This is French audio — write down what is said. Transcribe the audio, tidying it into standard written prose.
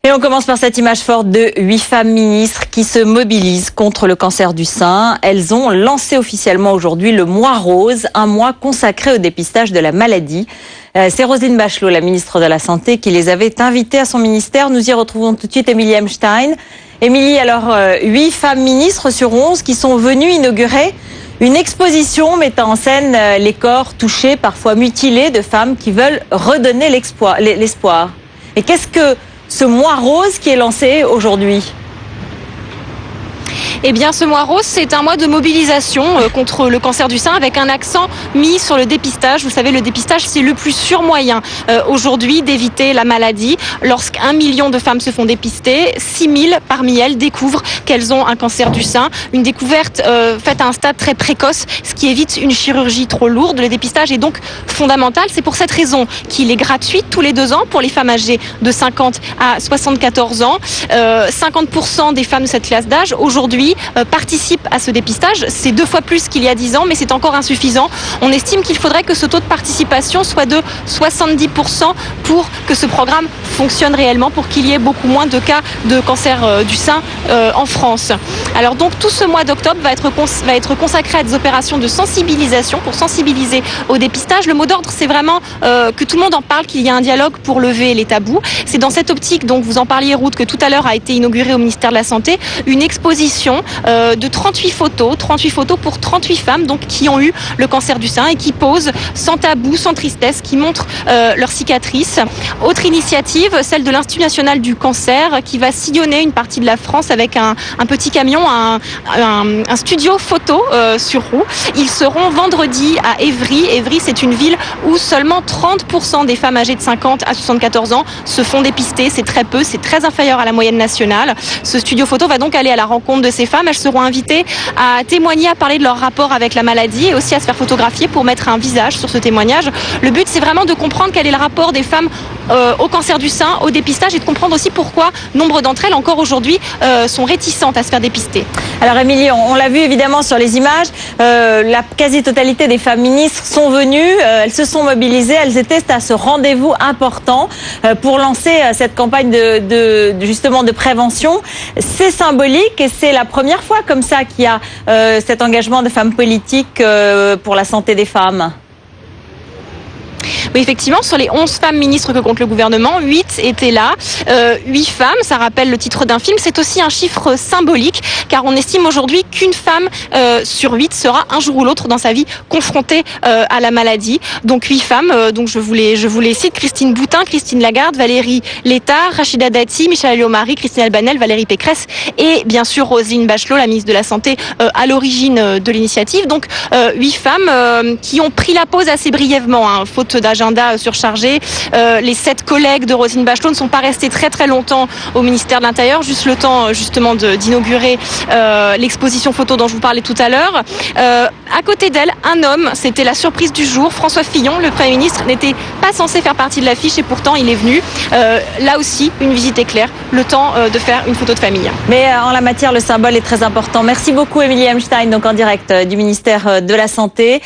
Et on commence par cette image forte de 8 femmes ministres qui se mobilisent contre le cancer du sein. Elles ont lancé officiellement aujourd'hui le mois rose, un mois consacré au dépistage de la maladie. C'est Roselyne Bachelot, la ministre de la Santé, qui les avait invitées à son ministère. Nous y retrouvons tout de suite Émilie Emstein. Émilie, alors 8 femmes ministres sur 11 qui sont venues inaugurer une exposition mettant en scène les corps touchés, parfois mutilés, de femmes qui veulent redonner l'espoir. Et qu'est-ce que ce mois rose qui est lancé aujourd'hui? Eh bien, ce mois rose, c'est un mois de mobilisation contre le cancer du sein avec un accent mis sur le dépistage. Vous savez, le dépistage, c'est le plus sûr moyen aujourd'hui d'éviter la maladie. Lorsqu'un million de femmes se font dépister, 6 000 parmi elles découvrent qu'elles ont un cancer du sein. Une découverte faite à un stade très précoce, ce qui évite une chirurgie trop lourde. Le dépistage est donc fondamental. C'est pour cette raison qu'il est gratuit tous les 2 ans pour les femmes âgées de 50 à 74 ans. 50% des femmes de cette classe d'âge aujourd'hui participent à ce dépistage. C'est 2 fois plus qu'il y a 10 ans, mais c'est encore insuffisant. On estime qu'il faudrait que ce taux de participation soit de 70% pour que ce programme fonctionne réellement, pour qu'il y ait beaucoup moins de cas de cancer du sein en France. Alors donc tout ce mois d'octobre va être consacré à des opérations de sensibilisation pour sensibiliser au dépistage. Le mot d'ordre, c'est vraiment que tout le monde en parle, qu'il y a un dialogue pour lever les tabous. C'est dans cette optique, donc vous en parliez, Ruth, que tout à l'heure a été inaugurée au ministère de la Santé une exposition de 38 photos pour 38 femmes donc, qui ont eu le cancer du sein et qui posent sans tabou, sans tristesse, qui montrent leurs cicatrices. Autre initiative, celle de l'Institut national du cancer qui va sillonner une partie de la France avec un petit camion, un studio photo sur roue. Ils seront vendredi à Évry. Évry, c'est une ville où seulement 30% des femmes âgées de 50 à 74 ans se font dépister. C'est très peu, c'est très inférieur à la moyenne nationale. Ce studio photo va donc aller à la rencontre de ces femmes. Elles seront invitées à témoigner, à parler de leur rapport avec la maladie et aussi à se faire photographier pour mettre un visage sur ce témoignage. Le but, c'est vraiment de comprendre quel est le rapport des femmes au cancer du sein, au dépistage, et de comprendre aussi pourquoi nombre d'entre elles, encore aujourd'hui, sont réticentes à se faire dépister. Alors Émilie, on l'a vu évidemment sur les images, la quasi-totalité des femmes ministres sont venues, elles se sont mobilisées, elles étaient à ce rendez-vous important pour lancer cette campagne justement de prévention. C'est symbolique et c'est la première fois comme ça qu'il y a cet engagement de femmes politiques pour la santé des femmes. Oui, effectivement, sur les 11 femmes ministres que compte le gouvernement, 8 étaient là. 8 femmes, ça rappelle le titre d'un film. C'est aussi un chiffre symbolique, car on estime aujourd'hui qu'une femme sur 8 sera un jour ou l'autre dans sa vie confrontée à la maladie. Donc 8 femmes, donc je vous les cite: Christine Boutin, Christine Lagarde, Valérie Létard, Rachida Dati, Michèle Alliot-Marie, Christine Albanel, Valérie Pécresse et bien sûr Roselyne Bachelot, la ministre de la Santé, à l'origine de l'initiative. Donc 8 femmes qui ont pris la pause assez brièvement, faute d'agenda surchargé. Les 7 collègues de Roselyne Bachelot ne sont pas restés très très longtemps au ministère de l'Intérieur, juste le temps justement d'inaugurer l'exposition photo dont je vous parlais tout à l'heure. À côté d'elle, un homme, c'était la surprise du jour. François Fillon, le Premier ministre, n'était pas censé faire partie de l'affiche et pourtant il est venu. Là aussi, une visite éclair, le temps de faire une photo de famille. Mais en la matière, le symbole est très important. Merci beaucoup Émilie Emstein, donc en direct du ministère de la Santé.